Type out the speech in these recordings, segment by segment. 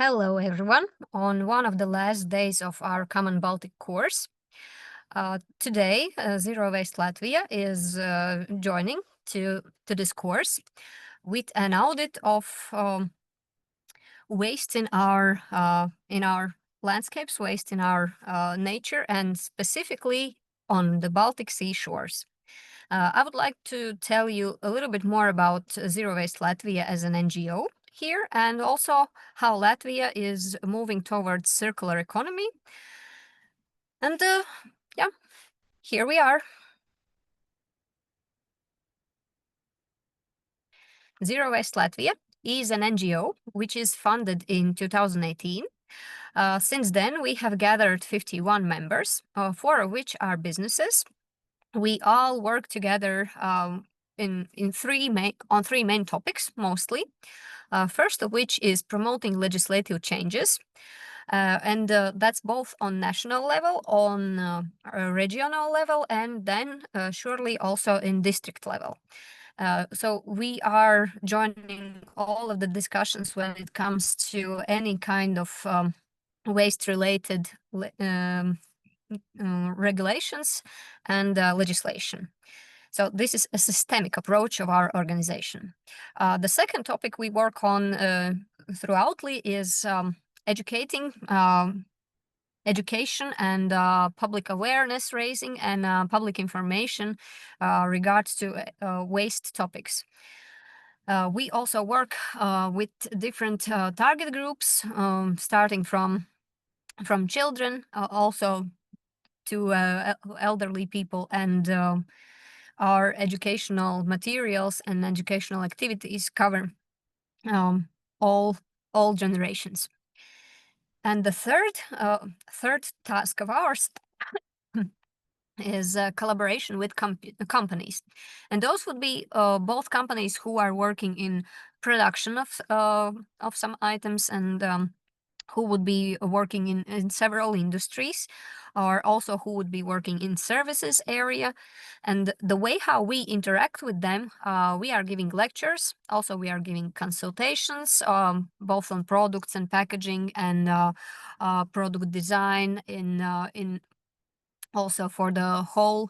Hello, everyone. On one of the last days of our Common Baltic Course, today Zero Waste Latvia is joining to this course with an audit of waste in our landscapes, waste in our nature, and specifically on the Baltic Sea shores. I would like to tell you a little bit more about Zero Waste Latvia as an NGO here, and also how Latvia is moving towards circular economy. And yeah, here we are. Zero Waste Latvia is an NGO which is funded in 2018. Since then, we have gathered 51 members, 4 of which are businesses. We all work together on 3 main topics mostly. First of which is promoting legislative changes. And that's both on national level, on a regional level, and then surely also in district level. So we are joining all of the discussions when it comes to any kind of waste-related regulations and legislation. So this is a systemic approach of our organization. The second topic we work on throughoutly is education and public awareness raising and public information regards to waste topics. We also work with different target groups, starting from children, also to elderly people, and our educational materials and educational activities cover all generations. And the third task of ours is collaboration with companies, and those would be both companies who are working in production of some items and who would be working in several industries, or also who would be working in services area. And the way how we interact with them, we are giving lectures, also we are giving consultations, both on products and packaging and product design in also for the whole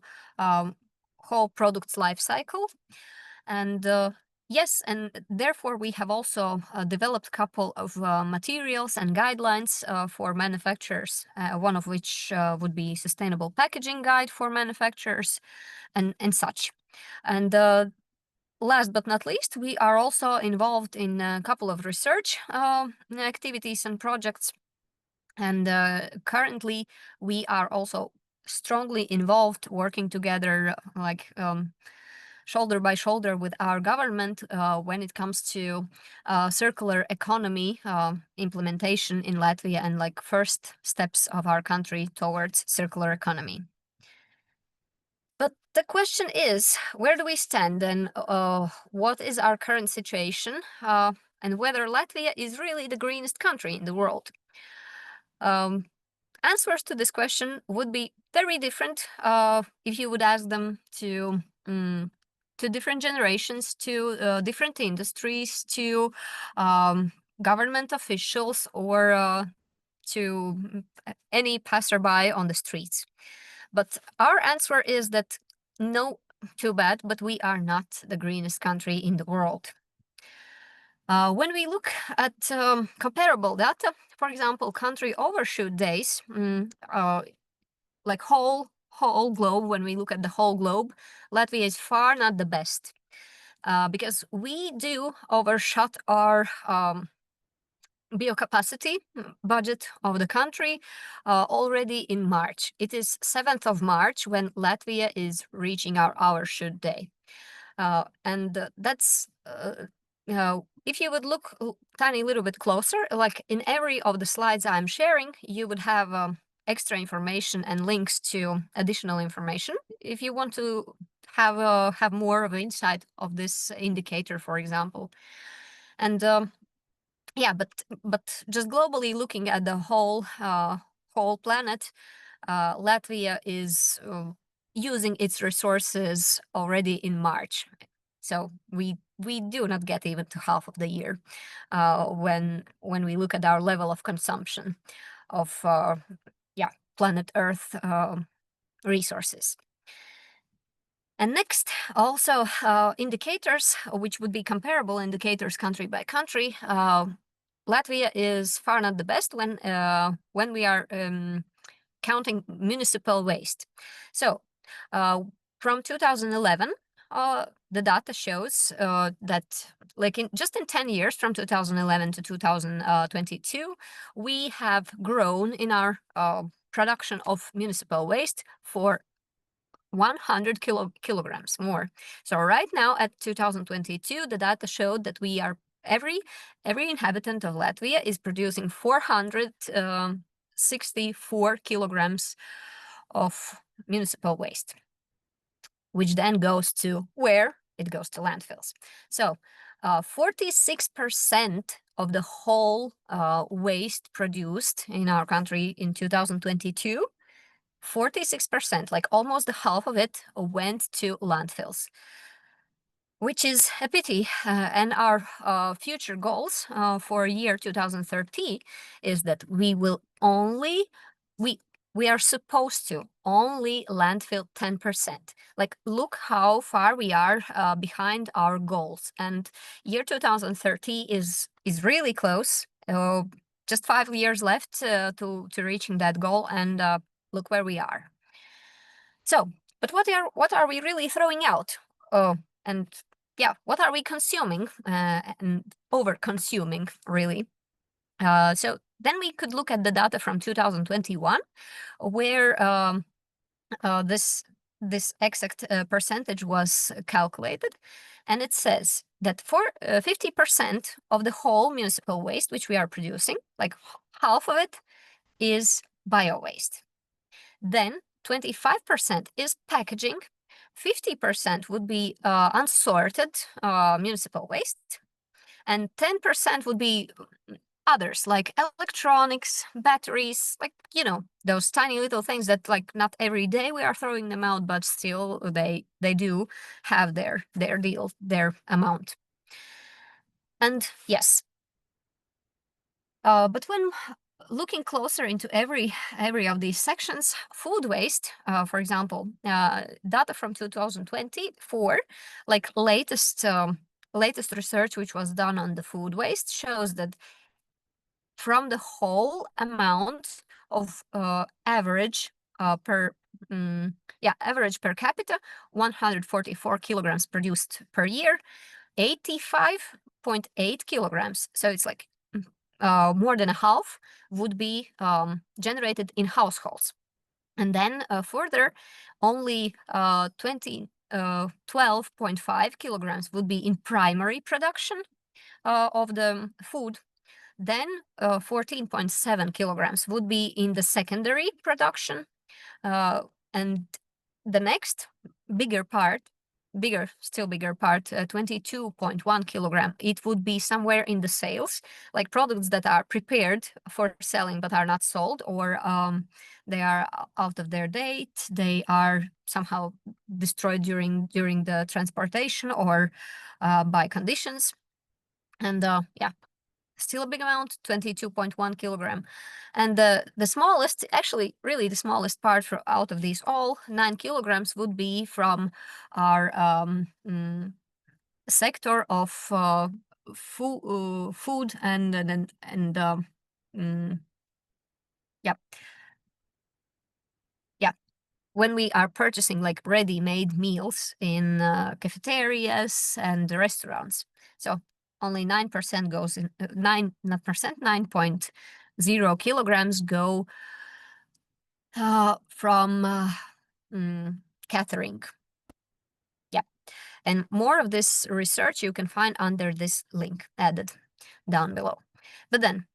product's life cycle. And yes, and therefore we have also developed a couple of materials and guidelines for manufacturers, one of which would be sustainable packaging guide for manufacturers and such. And last but not least, we are also involved in a couple of research activities and projects. And currently we are also strongly involved, working together like shoulder by shoulder with our government when it comes to circular economy implementation in Latvia and like first steps of our country towards circular economy. But the question is, where do we stand, and what is our current situation, and whether Latvia is really the greenest country in the world? Answers to this question would be very different if you would ask them to different generations, to different industries, to government officials, or to any passerby on the streets. But our answer is that no, too bad, but we are not the greenest country in the world. When we look at comparable data, for example, country overshoot days, like whole globe, when we look at the whole globe, Latvia is far not the best, because we do overshot our biocapacity budget of the country already in March. It is 7th of March when Latvia is reaching our overshoot day. And that's if you would look tiny little bit closer, like in every of the slides I'm sharing, you would have extra information and links to additional information if you want to have more of an insight of this indicator, for example. And yeah, but just globally looking at the whole planet, Latvia is using its resources already in March. So we do not get even to half of the year when we look at our level of consumption of planet Earth resources. And next, also indicators, which would be comparable indicators country by country. Latvia is far not the best when we are counting municipal waste. So from 2011, the data shows that like just in 10 years, from 2011 to 2022, we have grown in our production of municipal waste for 100 kilograms more. So right now at 2022, the data showed that we are every inhabitant of Latvia is producing 464 kilograms of municipal waste, which then goes to where? It goes to landfills. So 46% of the whole waste produced in our country in 2022, 46%, like almost half of it, went to landfills, which is a pity. And our future goals for year 2030 is that we will only, we are supposed to only landfill 10%. Like, look how far we are behind our goals. And year 2030 is really close. Just 5 years left to reaching that goal, and look where we are. So, but what are we really throwing out? And yeah, what are we consuming and over consuming, really? So then we could look at the data from 2021, where this exact percentage was calculated, and it says that for 50% of the whole municipal waste which we are producing, like half of it is bio waste. Then 25% is packaging, 50% would be unsorted municipal waste, and 10% would be others, like electronics, batteries, like, you know, those tiny little things that, like, not every day we are throwing them out, but still they do have their deal, their amount. And yes, but when looking closer into every of these sections, food waste, for example, data from 2024, like latest research which was done on the food waste, shows that from the whole amount of average per capita, 144 kilograms produced per year, 85.8 kilograms. So it's like more than a half would be generated in households. And then further, only 12.5 kilograms would be in primary production of the food. Then 14.7 kilograms would be in the secondary production. And the next still bigger part, 22.1 kilogram, it would be somewhere in the sales, like products that are prepared for selling but are not sold, or they are out of their date, they are somehow destroyed during the transportation or by conditions. And still a big amount, 22.1 kilogram. And the smallest, actually really the smallest part out of these all, 9 kilograms, would be from our sector of food and when we are purchasing like ready-made meals in cafeterias and restaurants. So only 9% goes in, 9.0 kilograms go from catering. Yeah, and more of this research you can find under this link added down below. But then,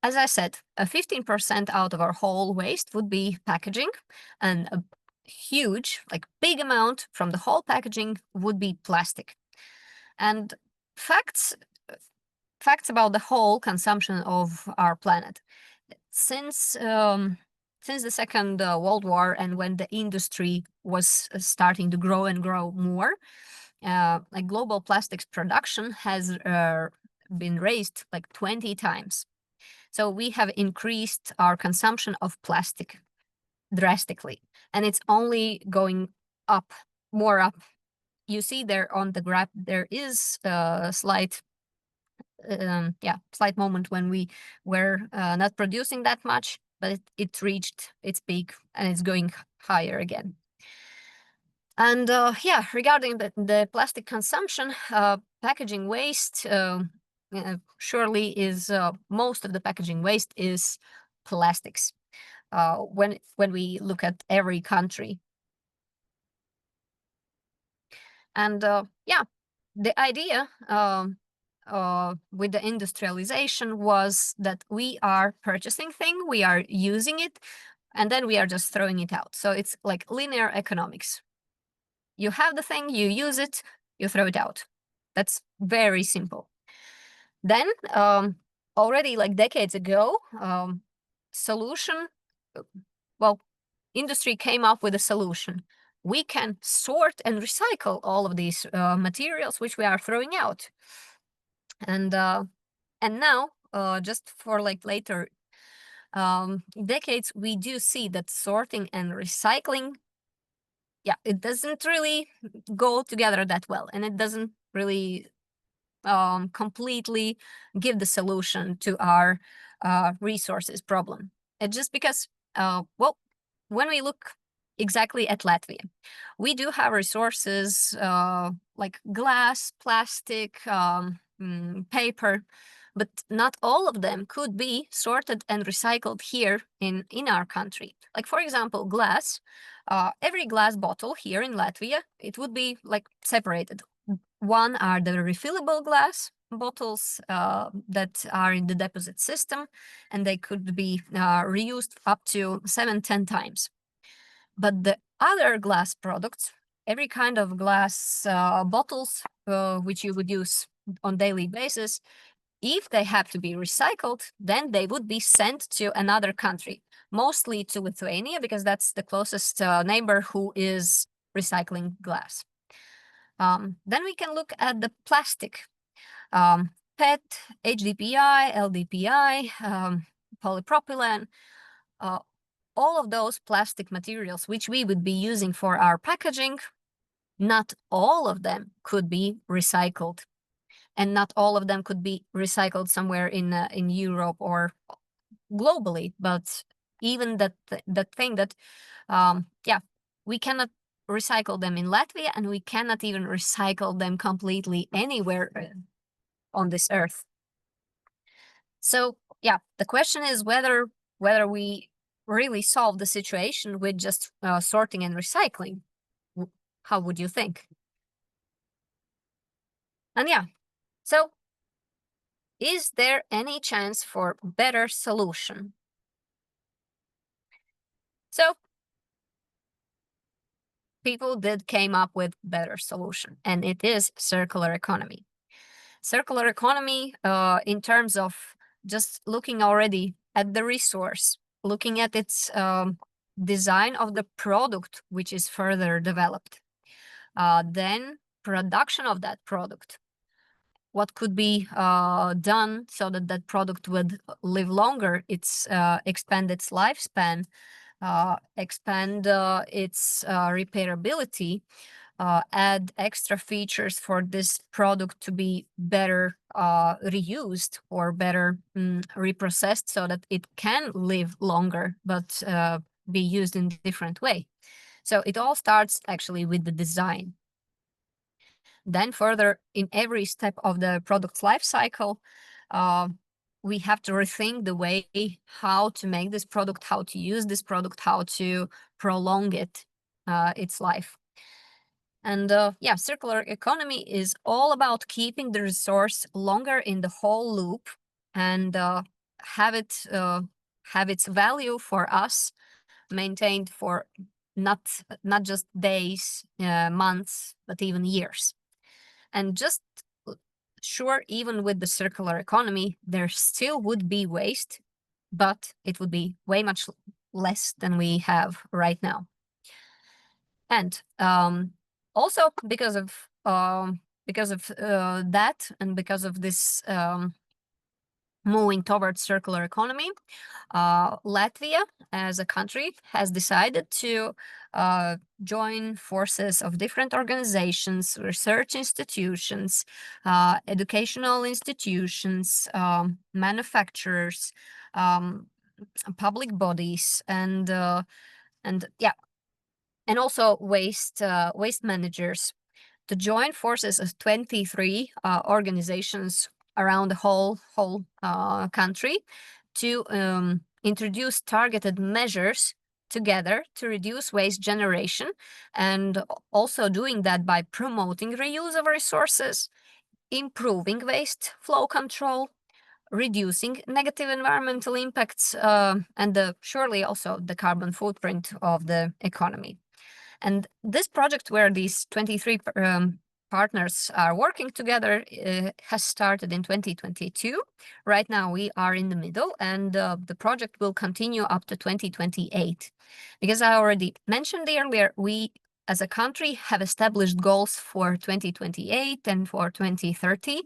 as I said, 15% out of our whole waste would be packaging, and a huge, like big amount from the whole packaging would be plastic. And facts about the whole consumption of our planet. Since the Second World War, and when the industry was starting to grow and grow more, like global plastics production has been raised like 20 times. So we have increased our consumption of plastic drastically, and it's only going up, more up. You see there on the graph, there is a slight slight moment when we were not producing that much, but it reached its peak and it's going higher again. And regarding the plastic consumption, packaging waste surely is most of the packaging waste is plastics. When we look at every country, and the idea with the industrialization was that we are purchasing thing, we are using it, and then we are just throwing it out. So it's like linear economics. You have the thing, you use it, you throw it out. That's very simple. Then already like decades ago, solution, well, industry came up with a solution. We can sort and recycle all of these materials which we are throwing out. And now, just for like later decades, we do see that sorting and recycling, it doesn't really go together that well, and it doesn't really completely give the solution to our resources problem. It's just because, when we look exactly at Latvia, we do have resources like glass, plastic, paper, but not all of them could be sorted and recycled here in our country. Like, for example, glass. Every glass bottle here in Latvia, it would be like separated. One are the refillable glass bottles that are in the deposit system, and they could be reused up to 7-10 times. But the other glass products, every kind of glass bottles which you would use on daily basis, if they have to be recycled, then they would be sent to another country, mostly to Lithuania, because that's the closest neighbor who is recycling glass. Then we can look at the plastic. PET, HDPE, LDPE, polypropylene, all of those plastic materials which we would be using for our packaging, not all of them could be recycled. And not all of them could be recycled somewhere in Europe or globally. But even that thing that, we cannot recycle them in Latvia, and we cannot even recycle them completely anywhere on this earth. So the question is whether we really solve the situation with just sorting and recycling. How would you think? And so is there any chance for better solution? So people did came up with better solution, and it is circular economy. Circular economy in terms of just looking already at the resource, looking at its design of the product, which is further developed. Then production of that product. What could be done so that that product would live longer, expand its lifespan, expand its repairability, add extra features for this product to be better reused or better reprocessed so that it can live longer, but be used in a different way. So it all starts actually with the design. Then further, in every step of the product's life cycle, we have to rethink the way how to make this product, how to use this product, how to prolong its life. And circular economy is all about keeping the resource longer in the whole loop and have its value for us maintained for not just days, months, but even years. And just sure, even with the circular economy, there still would be waste, but it would be way much less than we have right now. And also because of that, and because of this moving towards circular economy, Latvia as a country has decided to join forces of different organizations, research institutions, educational institutions, manufacturers, public bodies, and yeah, and also waste managers, to join forces of 23 organizations around the whole country to introduce targeted measures together to reduce waste generation, and also doing that by promoting reuse of resources, improving waste flow control, reducing negative environmental impacts, and surely also the carbon footprint of the economy. And this project, where these 23 partners are working together, has started in 2022. Right now we are in the middle, and the project will continue up to 2028. Because I already mentioned earlier, we as a country have established goals for 2028 and for 2030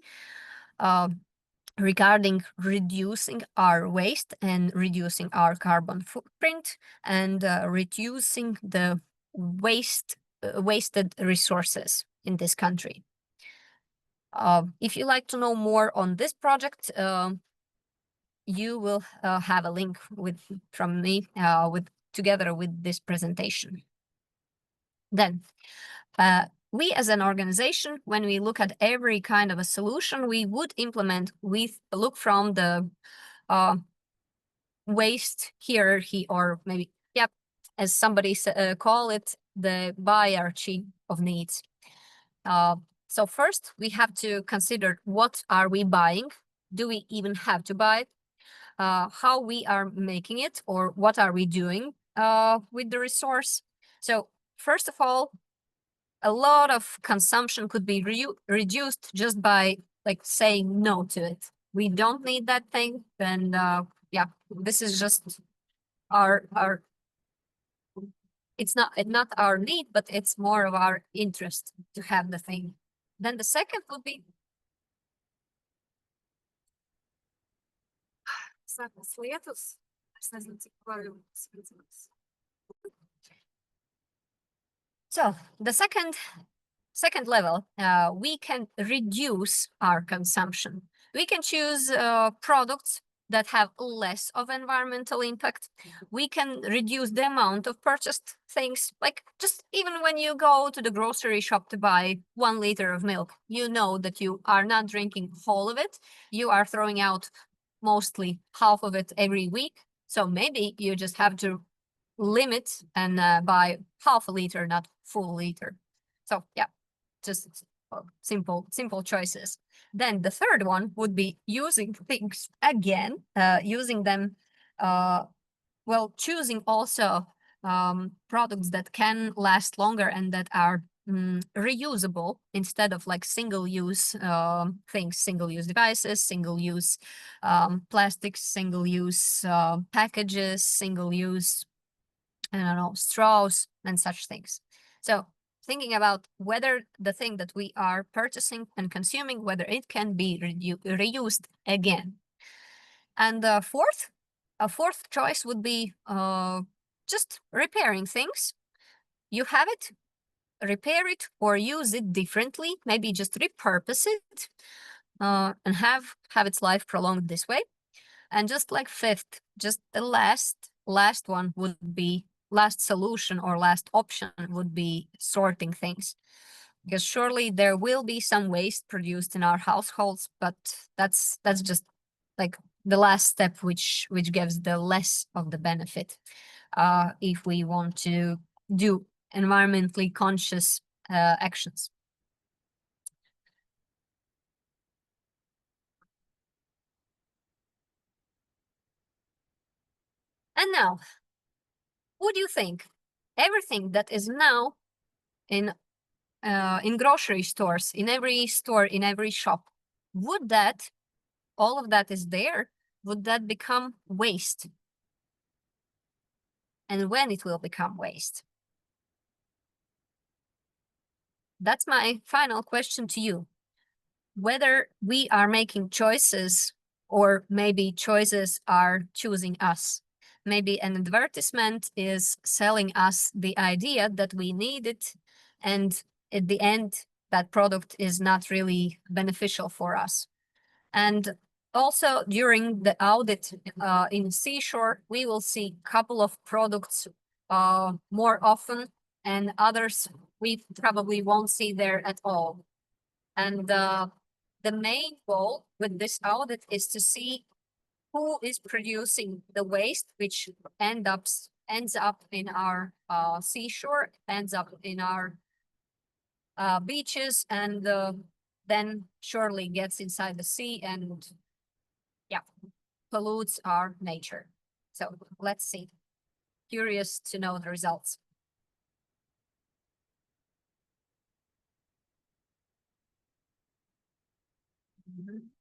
regarding reducing our waste and reducing our carbon footprint, and reducing the wasted resources in this country. If you like to know more on this project, you will have a link from me together with this presentation. Then, we as an organization, when we look at every kind of a solution we would implement, we look from the waste hierarchy, or maybe, yep, as somebody call it, the hierarchy of needs. So first we have to consider, what are we buying? Do we even have to buy it? How we are making it, or what are we doing with the resource? So first of all, a lot of consumption could be reduced just by like saying no to it. We don't need that thing, and yeah, this is just our it's not our need, but it's more of our interest to have the thing. Then the second would be so the second level, we can reduce our consumption. We can choose products that have less of environmental impact. We can reduce the amount of purchased things. Like, just even when you go to the grocery shop to buy 1 liter of milk, you know that you are not drinking whole of it. You are throwing out mostly half of it every week. So maybe you just have to limit and buy half a liter, not full liter. So yeah, just simple choices. Then the third one would be using things again, using them, well, choosing also products that can last longer and that are reusable, instead of like single-use things, single-use devices, single-use plastics, single-use packages, single-use, I don't know, straws and such things. So thinking about whether the thing that we are purchasing and consuming, whether it can be reused again. And a fourth choice would be just repairing things. You have it, repair it or use it differently, maybe just repurpose it and have its life prolonged this way. And just like fifth, just the last one would be, last solution or last option would be sorting things. Because surely there will be some waste produced in our households, but that's just like the last step, which gives the less of the benefit if we want to do environmentally conscious actions. And now, what do you think? Everything that is now in grocery stores, in every store, in every shop, would that, all of that is there, would that become waste? And when it will become waste? that's my final question to you. Whether we are making choices or maybe choices are choosing us. Maybe an advertisement is selling us the idea that we need it, and at the end, that product is not really beneficial for us. And also during the audit in Seashore, we will see a couple of products more often, and others we probably won't see there at all. And the main goal with this audit is to see who is producing the waste, which ends up in our seashore, ends up in our beaches, and then surely gets inside the sea and yeah, pollutes our nature. So let's see. Curious to know the results. Mhm.